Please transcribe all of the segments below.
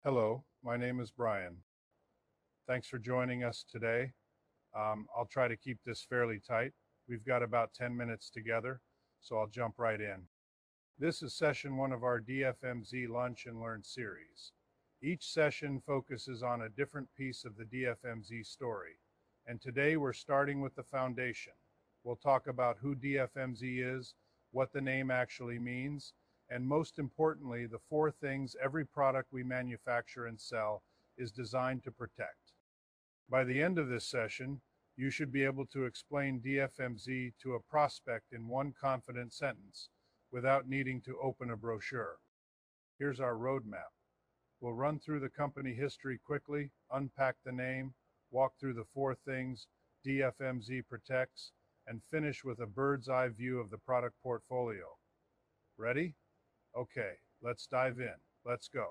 Hello, my name is Brian. Thanks for joining us today. I'll try to keep this fairly tight. We've got about 10 minutes together, so I'll jump right in. This is session one of our DFMZ Lunch and Learn series. Each session focuses on a different piece of the DFMZ story, and today we're starting with the foundation. We'll talk about who DFMZ is, what the name actually means, and most importantly, the four things every product we manufacture and sell is designed to protect. By the end of this session, you should be able to explain DFMZ to a prospect in one confident sentence without needing to open a brochure. Here's our roadmap. We'll run through the company history quickly, unpack the name, walk through the four things DFMZ protects, and finish with a bird's eye view of the product portfolio. Ready? Okay, let's dive in. Let's go.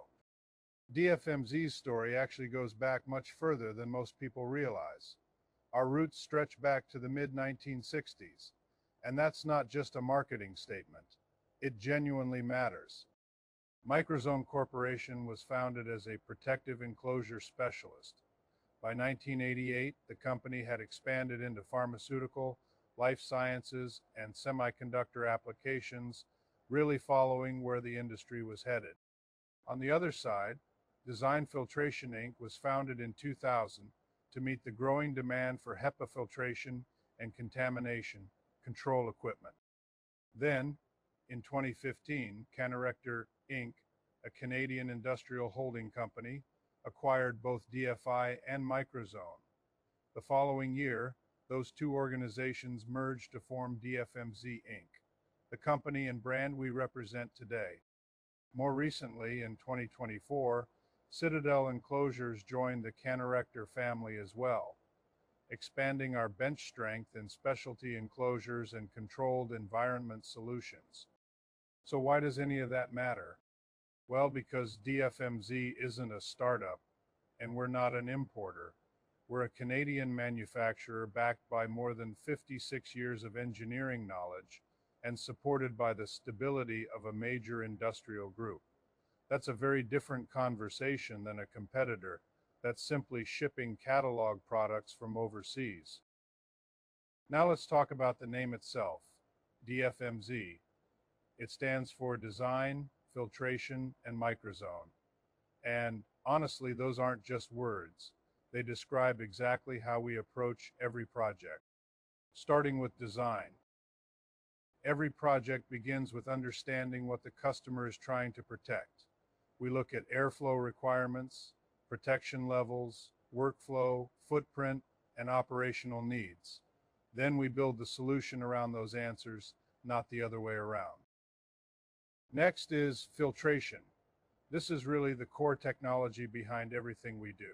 DFMZ's story actually goes back much further than most people realize. Our roots stretch back to the mid-1960s, and that's not just a marketing statement. It genuinely matters. Microzone Corporation was founded as a protective enclosure specialist. By 1988, the company had expanded into pharmaceutical, life sciences, and semiconductor applications, really following where the industry was headed. On the other side, Design Filtration Inc. was founded in 2000 to meet the growing demand for HEPA filtration and contamination control equipment. Then, in 2015, Canorector Inc., a Canadian industrial holding company, acquired both DFI and Microzone. The following year, those two organizations merged to form DFMZ Inc., the company and brand we represent today. More recently, in 2024, Citadel Enclosures joined the Canorector family as well, expanding our bench strength in specialty enclosures and controlled environment solutions. So why does any of that matter? Well, because DFMZ isn't a startup, and we're not an importer. We're a Canadian manufacturer backed by more than 56 years of engineering knowledge and supported by the stability of a major industrial group. That's a very different conversation than a competitor that's simply shipping catalog products from overseas. Now let's talk about the name itself, DFMZ. It stands for Design, Filtration, and Microzone. And honestly, those aren't just words. They describe exactly how we approach every project. Starting with design. Every project begins with understanding what the customer is trying to protect. We look at airflow requirements, protection levels, workflow, footprint, and operational needs. Then we build the solution around those answers, not the other way around. Next is filtration. This is really the core technology behind everything we do.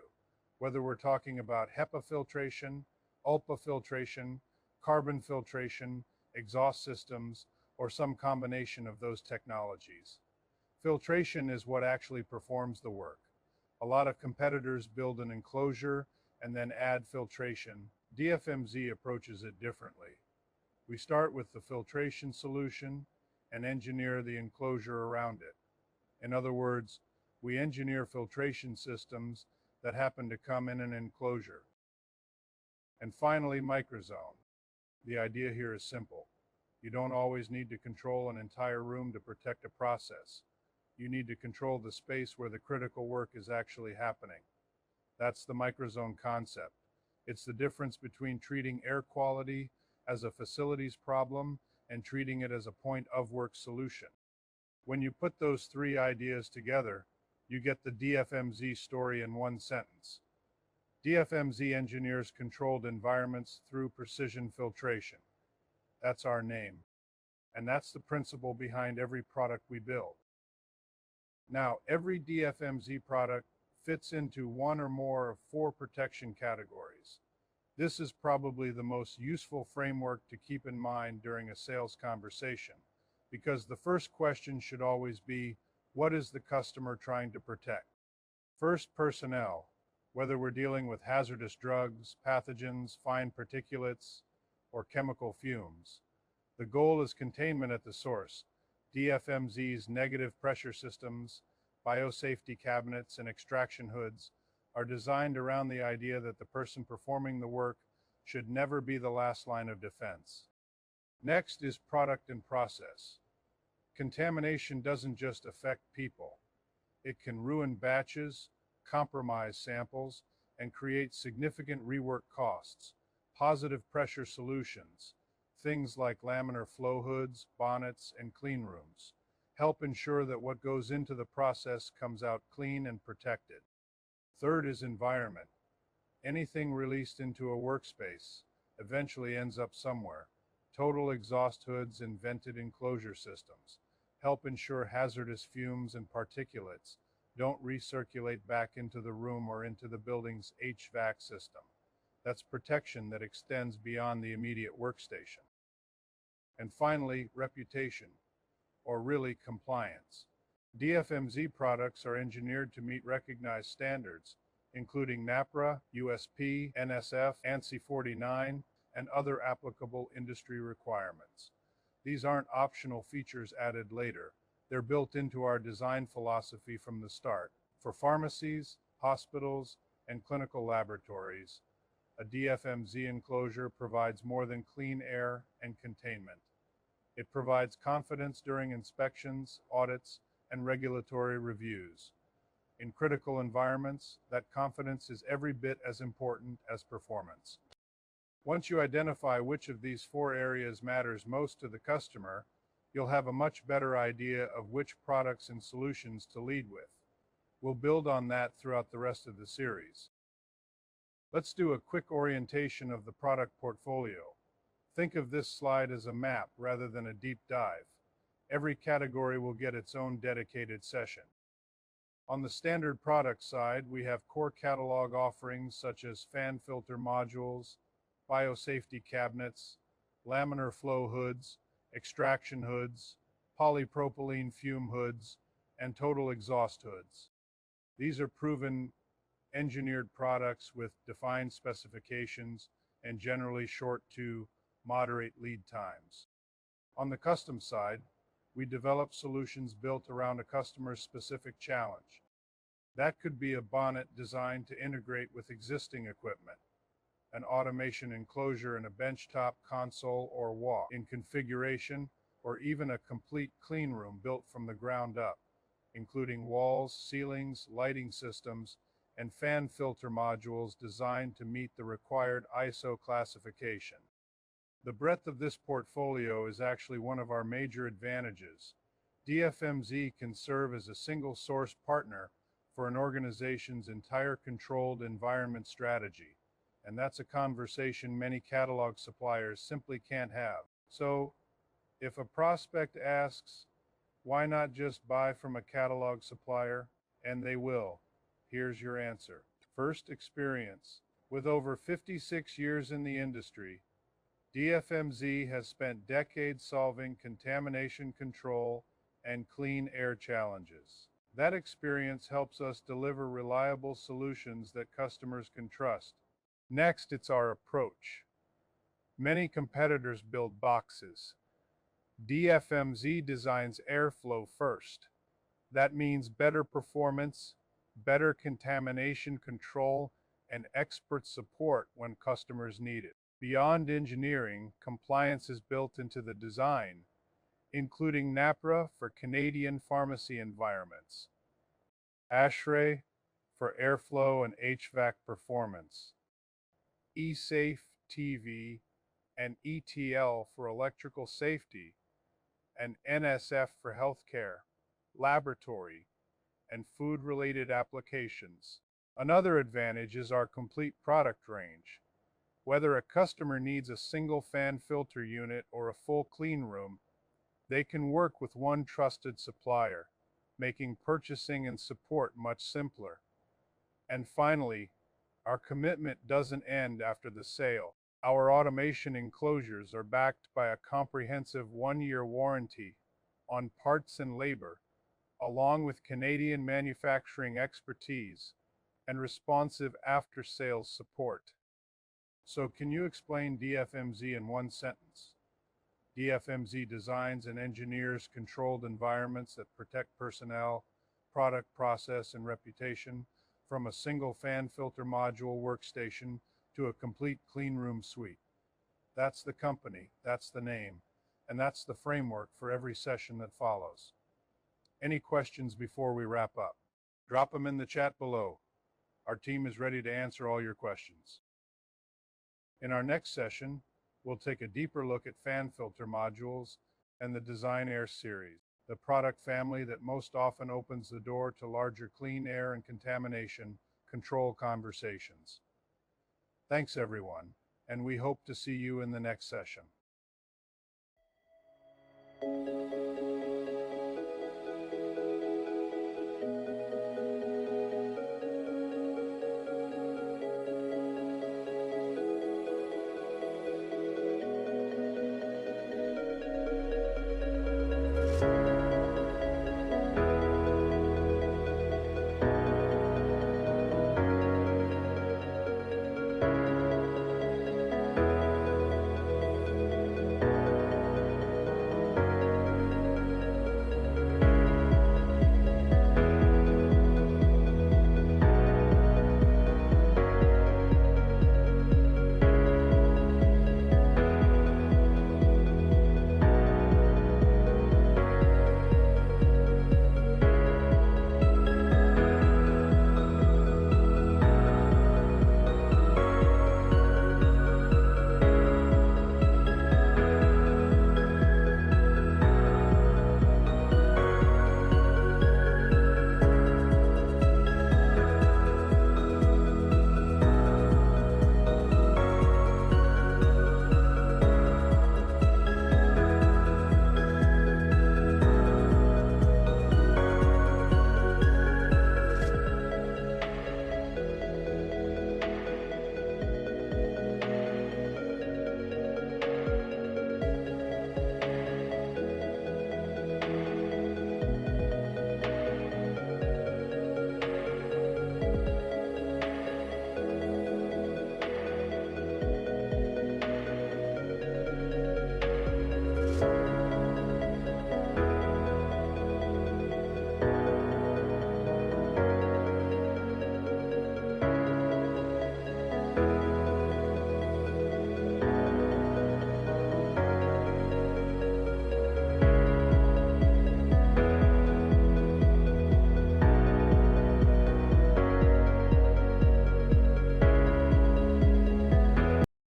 Whether we're talking about HEPA filtration, ULPA filtration, carbon filtration, exhaust systems, or some combination of those technologies. Filtration is what actually performs the work. A lot of competitors build an enclosure and then add filtration. DFMZ approaches it differently. We start with the filtration solution and engineer the enclosure around it. In other words, we engineer filtration systems that happen to come in an enclosure. And finally, Microzone. The idea here is simple. You don't always need to control an entire room to protect a process. You need to control the space where the critical work is actually happening. That's the Microzone concept. It's the difference between treating air quality as a facilities problem and treating it as a point of work solution. When you put those three ideas together, you get the DFMZ story in one sentence. DFMZ engineers controlled environments through precision filtration. That's our name. And that's the principle behind every product we build. Now, every DFMZ product fits into one or more of four protection categories. This is probably the most useful framework to keep in mind during a sales conversation, because the first question should always be, what is the customer trying to protect? First, personnel. Whether we're dealing with hazardous drugs, pathogens, fine particulates, or chemical fumes. The goal is containment at the source. DFMZ's negative pressure systems, biosafety cabinets, and extraction hoods are designed around the idea that the person performing the work should never be the last line of defense. Next is product and process. Contamination doesn't just affect people. It can ruin batches, compromise samples, and create significant rework costs. Positive pressure solutions, things like laminar flow hoods, bonnets, and clean rooms, help ensure that what goes into the process comes out clean and protected. Third is environment. Anything released into a workspace eventually ends up somewhere. Total exhaust hoods and vented enclosure systems help ensure hazardous fumes and particulates don't recirculate back into the room or into the building's HVAC system. That's protection that extends beyond the immediate workstation. And finally, reputation, or really compliance. DFMZ products are engineered to meet recognized standards, including NAPRA, USP, NSF, ANSI 49, and other applicable industry requirements. These aren't optional features added later. They're built into our design philosophy from the start. For pharmacies, hospitals, and clinical laboratories, a DFMZ enclosure provides more than clean air and containment. It provides confidence during inspections, audits, and regulatory reviews. In critical environments, that confidence is every bit as important as performance. Once you identify which of these four areas matters most to the customer, you'll have a much better idea of which products and solutions to lead with. We'll build on that throughout the rest of the series. Let's do a quick orientation of the product portfolio. Think of this slide as a map rather than a deep dive. Every category will get its own dedicated session. On the standard product side, we have core catalog offerings such as fan filter modules, biosafety cabinets, laminar flow hoods, extraction hoods, polypropylene fume hoods, and total exhaust hoods. These are proven engineered products with defined specifications and generally short to moderate lead times. On the custom side, we develop solutions built around a customer's specific challenge. That could be a bonnet designed to integrate with existing equipment, an automation enclosure in a benchtop, console, or wall in configuration, or even a complete clean room built from the ground up, including walls, ceilings, lighting systems, and fan filter modules designed to meet the required ISO classification. The breadth of this portfolio is actually one of our major advantages. DFMZ can serve as a single source partner for an organization's entire controlled environment strategy. And that's a conversation many catalog suppliers simply can't have. So, if a prospect asks, why not just buy from a catalog supplier? And they will. Here's your answer. First, experience. With over 56 years in the industry, DFMZ has spent decades solving contamination control and clean air challenges. That experience helps us deliver reliable solutions that customers can trust. Next, it's our approach. Many competitors build boxes. DFMZ designs airflow first. That means better performance, better contamination control, and expert support when customers need it. Beyond engineering, compliance is built into the design, including NAPRA for Canadian pharmacy environments, ASHRAE for airflow and HVAC performance, eSafe TV and ETL for electrical safety, and NSF for healthcare, laboratory, and food-related applications. Another advantage is our complete product range. Whether a customer needs a single fan filter unit or a full clean room, they can work with one trusted supplier, making purchasing and support much simpler. And finally, our commitment doesn't end after the sale. Our automation enclosures are backed by a comprehensive 1-year warranty on parts and labor, along with Canadian manufacturing expertise and responsive after-sales support. So can you explain DFMZ in one sentence? DFMZ designs and engineers controlled environments that protect personnel, product process and reputation, from a single fan filter module workstation to a complete clean room suite. That's the company, that's the name, and that's the framework for every session that follows. Any questions before we wrap up? Drop them in the chat below. Our team is ready to answer all your questions. In our next session, we'll take a deeper look at fan filter modules and the Design Air series, the product family that most often opens the door to larger clean air and contamination control conversations. Thanks everyone, and we hope to see you in the next session.